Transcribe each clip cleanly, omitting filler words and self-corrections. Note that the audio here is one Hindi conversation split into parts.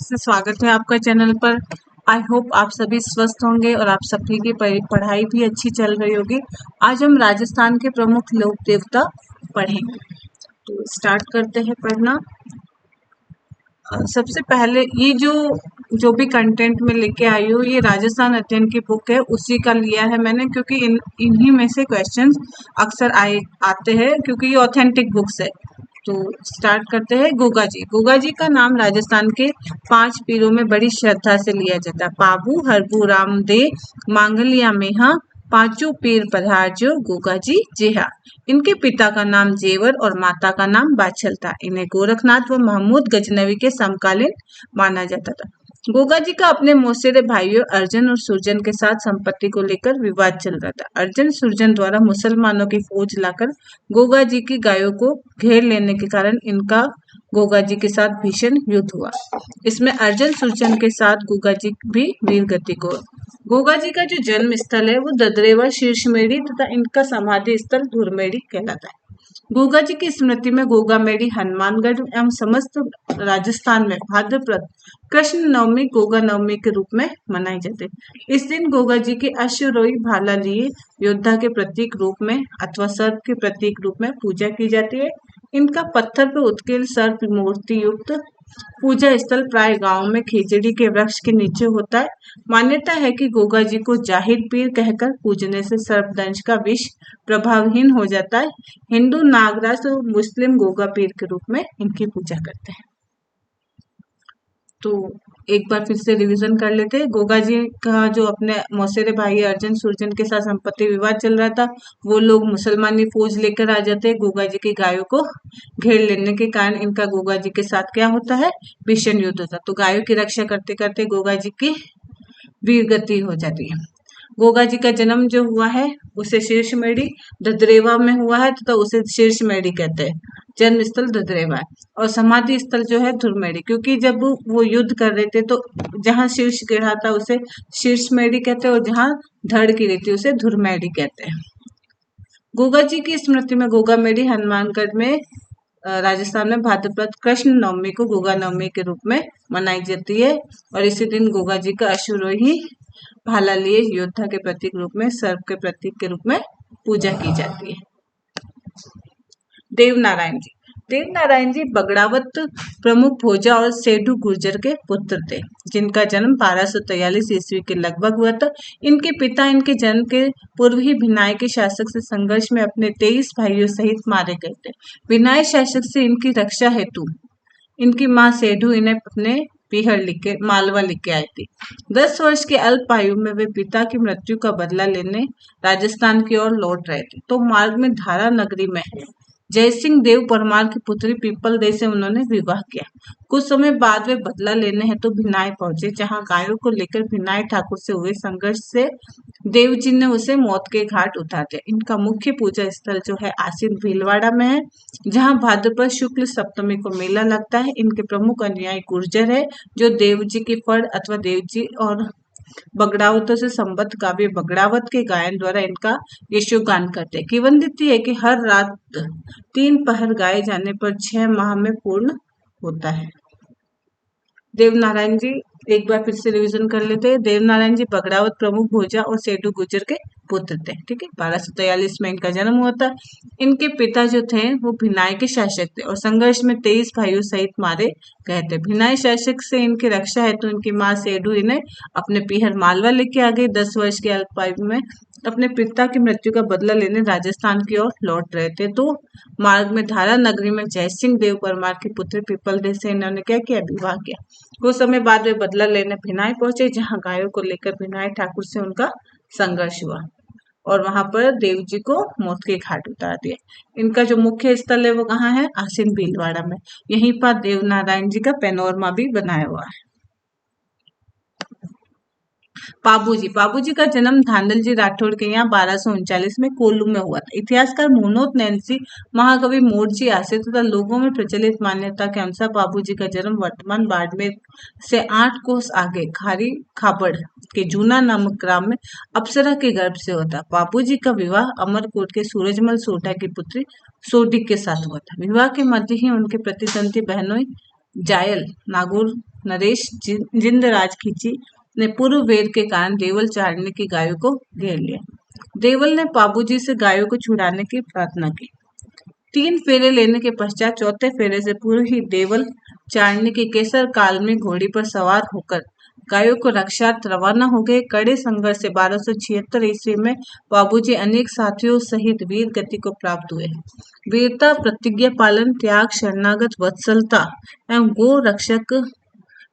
से स्वागत है आपका चैनल पर। आई होप आप सभी स्वस्थ होंगे और आप सभी की पढ़ाई भी अच्छी चल रही होगी। आज हम राजस्थान के प्रमुख लोक देवता पढ़ेंगे, तो स्टार्ट करते हैं पढ़ना। सबसे पहले ये जो भी कंटेंट में लेके आई हूँ, ये राजस्थान अध्ययन की बुक है, उसी का लिया है मैंने, क्योंकि इन्हीं में से क्वेश्चंस अक्सर आते हैं, क्योंकि ये ऑथेंटिक बुक्स है। तो स्टार्ट करते हैं। गोगा जी का नाम राजस्थान के 5 पीरों में बड़ी श्रद्धा से लिया जाता है। पाबू हरबू रामदे मांगलिया मेहा पांचों पीर पधारजो गोगा जी जेहा। इनके पिता का नाम जेवर और माता का नाम बाछल था। इन्हें गोरखनाथ व महमूद गजनवी के समकालीन माना जाता था। गोगा जी का अपने मौसेरे भाइयों अर्जुन और सुरजन के साथ संपत्ति को लेकर विवाद चल रहा था। अर्जुन सुरजन द्वारा मुसलमानों की फौज लाकर गोगा जी की गायों को घेर लेने के कारण इनका गोगा जी के साथ भीषण युद्ध हुआ। इसमें अर्जुन सुरजन के साथ गोगा जी भी वीर गति को। गोगा जी का जो जन्म स्थल है वो ददरेवा शीर्षमेड़ी तथा इनका समाधि स्थल धुरमेड़ी कहलाता है। गोगा जी की स्मृति में गोगामेड़ी हनुमानगढ़ एवं समस्त राजस्थान में भाद्रपद कृष्ण नवमी गोगा नवमी के रूप में मनाई जाती है। इस दिन गोगा जी के अश्वरोही भाला लिए योद्धा के प्रतीक रूप में अथवा सर्प के प्रतीक रूप में पूजा की जाती है। इनका पत्थर पर उत्कीर्ण सर्प मूर्ति युक्त पूजा स्थल प्राय गांव में खिचड़ी के वृक्ष के नीचे होता है। मान्यता है कि गोगा जी को जाहिर पीर कहकर पूजने से सर्पदंश का विष प्रभावहीन हो जाता है। हिंदू नागराज और मुस्लिम गोगा पीर के रूप में इनकी पूजा करते हैं। तो एक बार फिर से रिवीजन कर लेते हैं। गोगा जी का जो अपने मौसेरे भाई अर्जुन सुरजन के साथ संपत्ति विवाद चल रहा था, वो लोग मुसलमानी फौज लेकर आ जाते हैं। गोगा जी की गायों को घेर लेने के कारण इनका गोगा जी के साथ क्या होता है, भीषण युद्ध होता है। तो गायों की रक्षा करते करते गोगा जी की वीर गति हो जाती है। गोगा जी का जन्म जो हुआ है उसे शीर्षमेड़ी ददरेवा में हुआ है, तथा उसे शीर्षमेड़ी कहते हैं। जन्म स्थल ददरेवा है और समाधि स्थल जो है धुरमेड़ी, क्योंकि जब वो युद्ध कर रहे थे तो जहाँ शीर्ष गिरा था उसे शीर्षमेड़ी कहते हैं और जहाँ धड़ गिरी थी उसे धुरमेड़ी कहते हैं। गोगा जी की स्मृति में गोगामेड़ी हनुमानगढ़ में राजस्थान में भाद्रपद कृष्ण नवमी को गोगा नवमी के रूप में मनाई जाती है और इसी दिन गोगा जी का अश्वरोही भाला लिए योद्धा के प्रतीक रूप में सर्प के प्रतीक के रूप में पूजा की जाती है। देवनारायण जी बगड़ावत प्रमुख भोजा और सेठू गुर्जर के पुत्र थे, जिनका जन्म 1243 ईस्वी के लगभग हुआ था। इनके पिता इनके जन्म के पूर्व ही भिनाई के शासक से संघर्ष में अपने 23 भाइयों सहित मारे गए थे। भिनाई शासक से इनकी रक्षा हेतु इनकी माँ सेठू इन्हें अपने पीहर मालवा लिख के आई थी। 10 वर्ष के अल्प आयु में वे पिता की मृत्यु का बदला लेने राजस्थान की ओर लौट रहे थे, तो मार्ग में धारा नगरी में जयसिंह देव परमार की पुत्री पीपल दे से उन्होंने विवाह किया। कुछ समय बाद वे बदला लेने हेतु भिनाई पहुंचे, जहां गायों को लेकर भिनाई ठाकुर से हुए संघर्ष से देव जी ने उसे मौत के घाट उतार दिया। इनका मुख्य पूजा स्थल जो है आसीन भीलवाड़ा में है, जहां भाद्रपद शुक्ल सप्तमी को मेला लगता है। इनके प्रमुख अनुयायी गुर्जर है, जो देव जी की फड़ अथवा देव जी और बगड़ावतों से संबद्ध काव्य बगड़ावत के गायन द्वारा इनका यशोगान करते हैं। किंवदंती है कि हर रात 3 पहर गाए जाने पर 6 माह में पूर्ण होता है। देवनारायण जी एक बार फिर से रिवीजन कर लेते हैं। देवनारायण जी बगड़ावत प्रमुख भोजा और सेठू गुर्जर के पुत्र थे। ठीक है, 1243 में इनका जन्म हुआ था। इनके पिता जो थे वो भिनाई के शासक थे और संघर्ष में 23 भाइयों सहित मारे गए थे। भिनाई शासक से इनकी रक्षा हेतु इनकी माँ सेठू इन्हें अपने पीहर मालवा लेके आ गई। 10 वर्ष के अल्पायु में अपने पिता की मृत्यु का बदला लेने राजस्थान की ओर लौट रहे थे, तो मार्ग में धारा नगरी में जयसिंह देव परमार की पुत्री पीपल दे से इन्होंने क्या किया, विवाह किया। कुछ समय बाद वे बदला लेने भिनाई पहुंचे, जहां गायों को लेकर भिनाई ठाकुर से उनका संघर्ष हुआ और वहां पर देव जी को मौत के घाट उतार दिए। इनका जो मुख्य स्थल है वो कहाँ है, आसीन भीलवाड़ा में। यहीं पर देवनारायण जी का पैनोरमा भी बनाया हुआ है। पाबूजी का जन्म धांधल जी राठौड़ के यहाँ 1239 में कोल्लू में हुआ था। इतिहासकार मोनोत नैन्सी, महाकवि मोर्ची आसे तथा लोगों में प्रचलित मान्यता के अनुसार बाबूजी का जन्म वर्तमान बाड़मेर से 8 कोस आगे खारी खाबड़ के जूना नामक ग्राम में अप्सरा के गर्भ से होता। बाबूजी का विवाह अमरकोट के सूरजमल सोढ़ा की पुत्री सोढ़ी के साथ हुआ था। विवाह के मध्य ही उनके प्रतिद्वंदी बहनों जायल नागौर नरेश जिंदराज खींची ने पूर्व वेद के कारण देवल चारने की गायों को घेर लिया। देवल ने बाबूजी से गायों को छुड़ाने की प्रार्थना की। 3 फेरे लेने के पश्चात चौथे फेरे से पूर्व ही देवल चारने के केसर काल में घोड़ी पर सवार होकर गायों को रक्षार्थ रवाना हो गए। कड़े संघर्ष से 1276 ईस्वी में बाबूजी अनेक साथियों सहित वीर गति को प्राप्त हुए। वीरता, प्रतिज्ञा पालन, त्याग, शरणागत वत्सलता एवं गो रक्षक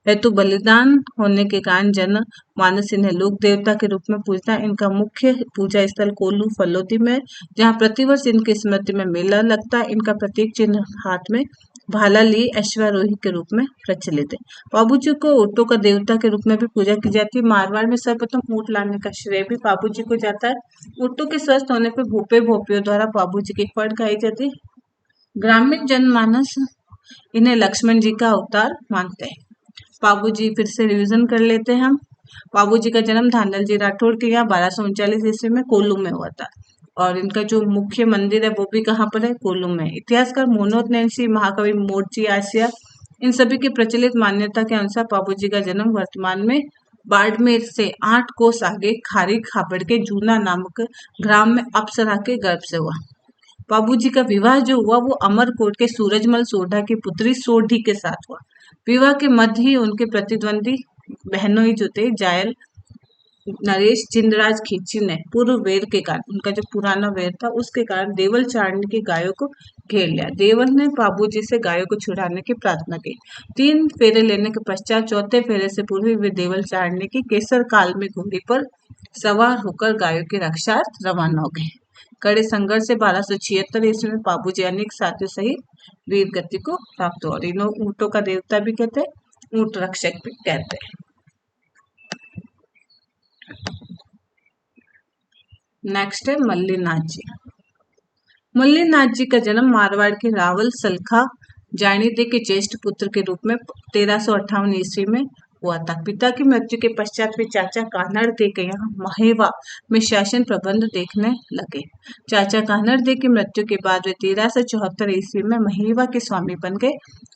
हेतु बलिदान होने के कारण जन मानस इन्हें लोक देवता के रूप में पूजता है। इनका मुख्य पूजा स्थल कोल्लू फलोदी में, जहाँ प्रतिवर्ष इनकी स्मृति में मेला लगता है। इनका प्रतीक चिन्ह हाथ में भाला ली अश्वारोही के रूप में प्रचलित है। बाबूजी को ऊँटों का देवता के रूप में भी पूजा की जाती है। मारवाड़ में सर्वप्रथम ऊँट लाने का श्रेय भी बाबूजी को जाता है। ऊँटों के स्वस्थ होने पर भूपे भोपियों द्वारा बाबूजी की फट गाई जाती है। ग्रामीण जनमानस इन्हें लक्ष्मण जी का अवतार मानते हैं। बाबूजी फिर से रिवीजन कर लेते हैं हम। बाबूजी का जन्म धांधल जी राठौड़ के यहाँ 1239 ईस्वी में कोल्लू में हुआ था और इनका जो मुख्य मंदिर है वो भी कहाँ पर है, कोल्लू में। इतिहासकार मोनोत नैन्सी, महाकवि मोर्ची आसिया, इन सभी की प्रचलित मान्यता के अनुसार बाबूजी का जन्म वर्तमान में बाड़मेर से 8 कोस आगे खारी खाबड़ के जूना नामक ग्राम में अप्सरा के गर्भ से हुआ। बाबूजी का विवाह जो हुआ वो अमरकोट के सूरजमल सोढ़ा की पुत्री सोढ़ी के साथ हुआ। विवाह के मध्य ही उनके प्रतिद्वंदी बहनोई जो थे जायल नरेश जिंदराज खींची ने पूर्व वेद के कारण, उनका जो पुराना वेद था उसके कारण देवल चारने की गायों को घेर लिया। देवल ने बाबूजी से गायों को छुड़ाने की प्रार्थना की। 3 फेरे लेने के पश्चात चौथे फेरे से पूर्व वे देवल चारने की केसर काल में घोड़ी पर सवार होकर गायों की रक्षार्थ रवाना हो गए। कड़े संघर्ष से 1276 ईस्वी में बाबूजी अनेक साथियों सहित वीर गति को प्राप्त हो। और इन्हों ऊँटों का देवता भी कहते हैं, ऊँट रक्षक भी कहते हैं। नेक्स्ट है मल्लीनाथ जी। मल्लीनाथ जी का जन्म मारवाड़ के रावल सलखा जानीदे के ज्येष्ठ पुत्र के रूप में 1358 ईस्वी में हुआ था। पिता की मृत्यु के पश्चात वे चाचा कान्हड़ दे के यहाँ महेवा में शासन प्रबंध देखने लगे। चाचा कान्हड़ दे की मृत्यु के बाद वे 1374 ईस्वी में महेवा के स्वामी बन गए।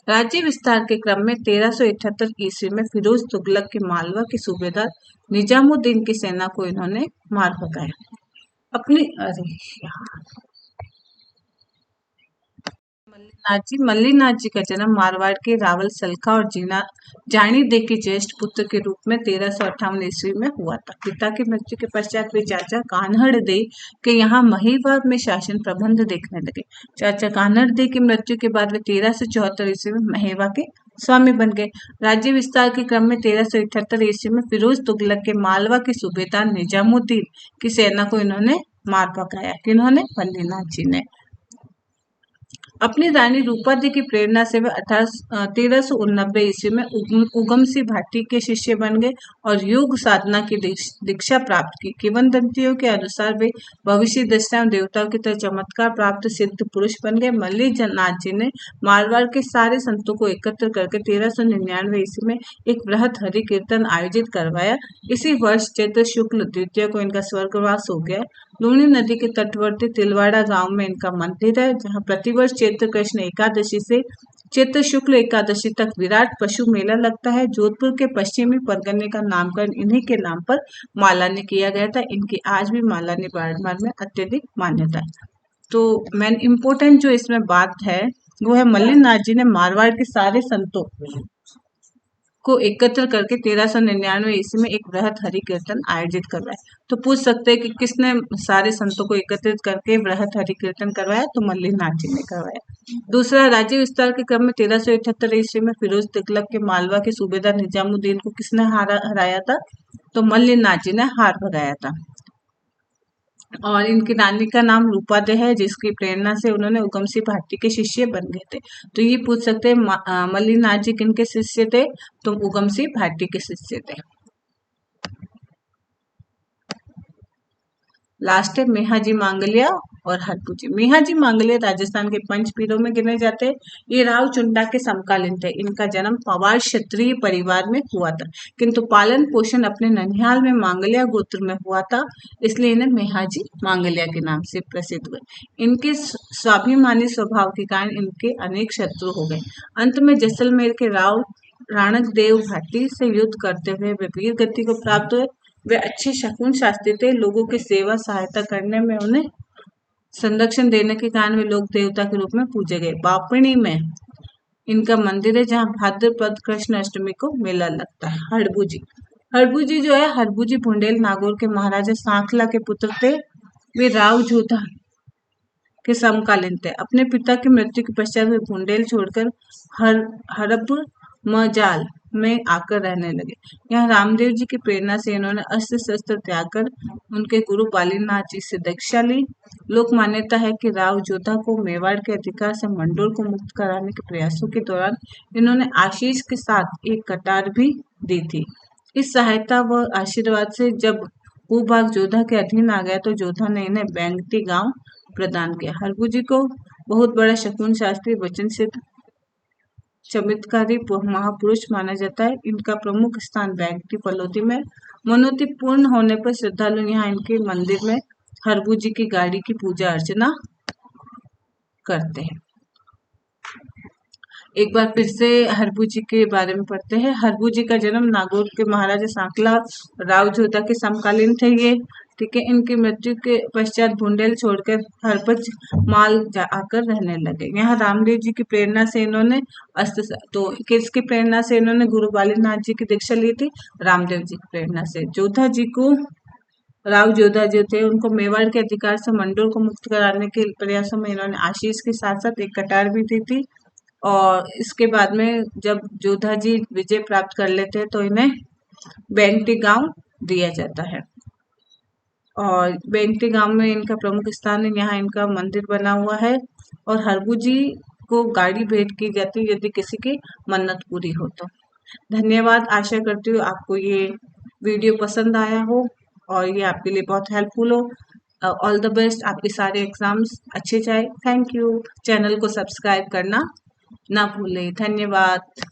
राज्य विस्तार के क्रम में 1378 ईस्वी में फिरोज तुगलक के मालवा के सूबेदार निजामुद्दीन की सेना को इन्होंने मार भगाया। अपनी मल्लीनाथ जी का जन्म मारवाड़ के रावल सलखा और जानी दे के ज्येष्ठ पुत्र के रूप में 1358 ईस्वी में हुआ था। पिता की मृत्यु के पश्चात वे चाचा कान्हड़ दे के यहाँ महीवा में शासन प्रबंध देखने लगे। चाचा कान्हड़ दे की मृत्यु के बाद वे 1374 ईस्वी में महेवा के स्वामी बन गए। राज्य विस्तार के क्रम में 1378 ईस्वी में फिरोज तुगलक के मालवा के सूबेदार निजामुद्दीन की सेना को इन्होंने मार भगाया। किन्होंने? मल्लीनाथ जी ने। अपनी रानी रूपादी की प्रेरणा से वे 1389 ईस्वी में उगम सिंह भाटी के शिष्य बन गए और योग साधना की दीक्षा प्राप्त की। किंवदंतियों के अनुसार वे भविष्य दृष्टा देवताओं की तरह चमत्कार प्राप्त सिद्ध पुरुष बन गए। मल्लीनाथ जी ने मारवाड़ के सारे संतों को एकत्र करके 1399 ईस्वी में एक बृहद हरि कीर्तन आयोजित करवाया। इसी वर्ष चैत्र शुक्ल द्वितीय को इनका स्वर्गवास हो गया। लूनी नदी के तटवर्ती तिलवाड़ा गांव में इनका मंदिर है, जहां प्रतिवर्ष चैत्र कृष्ण एकादशी से चैत्र शुक्ल एकादशी तक विराट पशु मेला लगता है। जोधपुर के पश्चिमी परगने का नामकरण इन्हीं के नाम पर मालानी किया गया था। इनकी आज भी मालानी बाड़मेर में अत्यधिक मान्यता है। तो मेन इम्पोर्टेंट जो इसमें बात है वो है मल्लीनाथ जी ने मारवाड़ के सारे संतों को एकत्र करके 1399 ईस्वी में एक बृहद हरि कीर्तन आयोजित करवाया। तो पूछ सकते हैं कि किसने सारे संतों को एकत्रित करके बृहद हरि कीर्तन करवाया? तो मल्लीनाथ जी ने करवाया। दूसरा, राज्य विस्तार के क्रम में 1378 ईस्वी में फिरोज तुगलक के मालवा के सूबेदार निजामुद्दीन को किसने हराया था? तो मल्लीनाथ जी ने हार भगाया था। और इनकी रानी का नाम रूपादे है, जिसकी प्रेरणा से उन्होंने उगम सिंह भाटी के शिष्य बन गए थे। तो ये पूछ सकते हैं मल्लीनाथ जी किनके शिष्य थे? तो उगम सिंह भाटी के शिष्य थे। लास्ट है मेहाजी मांगलिया और हरपुजी। मेहाजी मांगलिया राजस्थान के पंचपीरों में गिने जाते हैं। ये राव चुंडा के समकालीन थे। इनका जन्म पवार क्षत्रिय परिवार में हुआ था, किंतु पालन पोषण अपने ननिहाल में मांगलिया गोत्र में हुआ था, इसलिए इन्हें मेहाजी मांगलिया के नाम से प्रसिद्ध हुए। इनके स्वाभिमानी स्वभाव के कारण इनके अनेक शत्रु हो गए। अंत में जैसलमेर के राव राणक देव भाटी से युद्ध करते हुए वे वीर गति को प्राप्त हुए। वे अच्छे शकुन शास्त्री थे, लोगों की सेवा सहायता करने में उन्हें संरक्षण देने के कारण वे लोक देवता के रूप में पूजे गए। बापणी में इनका मंदिर है जहाँ भाद्रपद कृष्ण अष्टमी को मेला लगता है। हड़बूजी, हड़बूजी जो है, हड़बूजी बुंदेल नागौर के महाराजा सांखला के पुत्र थे। वे राव जोधा के समकालीन थे। अपने पिता की मृत्यु के पश्चात वे बुंदेल छोड़कर हड़प मजाल में आकर रहने लगे। यहाँ रामदेव जी की प्रेरणा से इन्होंने अस्त्र शस्त्र त्याग कर उनके गुरु बालीनाथ जी से दीक्षा ली। लोक मान्यता है कि राव जोधा को मेवाड़ के अधिकार से मंडोर को मुक्त कराने के प्रयासों के दौरान इन्होंने आशीष के साथ एक कटार भी दी थी। इस सहायता व आशीर्वाद से जब भूभाग जोधा के अधीन आ गया तो जोधा ने इन्हें बैंगटी गांव प्रदान किया। हरबूजी को बहुत बड़ा शकुन शास्त्री, वचन सिद्ध, चमत्कारी महापुरुष माना जाता है। इनका प्रमुख स्थान बैंगटी फलोदी में। मनोती पूर्ण होने पर श्रद्धालु यहाँ इनके मंदिर में हरबूजी की गाड़ी की पूजा अर्चना करते हैं। एक बार फिर से हरबूजी के बारे में पढ़ते हैं। हरबूजी का जन्म नागौर के महाराजा सांखला राव जोधा के समकालीन थे ये, ठीक है। इनकी मृत्यु के पश्चात बुंदेल छोड़कर हरपच माल आकर रहने लगे। यहाँ रामदेव जी की प्रेरणा से इन्होंने तो किसकी प्रेरणा से इन्होंने गुरु बालीनाथ जी की दीक्षा ली थी? रामदेव जी की प्रेरणा से। जोधा जी को, राव जोधा जो थे, उनको मेवाड़ के अधिकार से मंडोर को मुक्त कराने के प्रयासों में इन्होंने आशीष के साथ साथ एक कटार भी दी थी। और इसके बाद में जब जोधा जी विजय प्राप्त कर लेते हैं तो इन्हें बैंगटी गांव दिया जाता है। और बैंगटी गांव में इनका प्रमुख स्थान है, यहाँ इनका मंदिर बना हुआ है। और हरबूजी को गाड़ी भेंट की जाती है यदि किसी की मन्नत पूरी हो तो। धन्यवाद। आशा करती हूँ आपको ये वीडियो पसंद आया हो और ये आपके लिए बहुत हेल्पफुल हो। ऑल द बेस्ट, आपके सारे एग्जाम्स अच्छे जाए। Thank you. चैनल को सब्सक्राइब करना ना भूलें। धन्यवाद।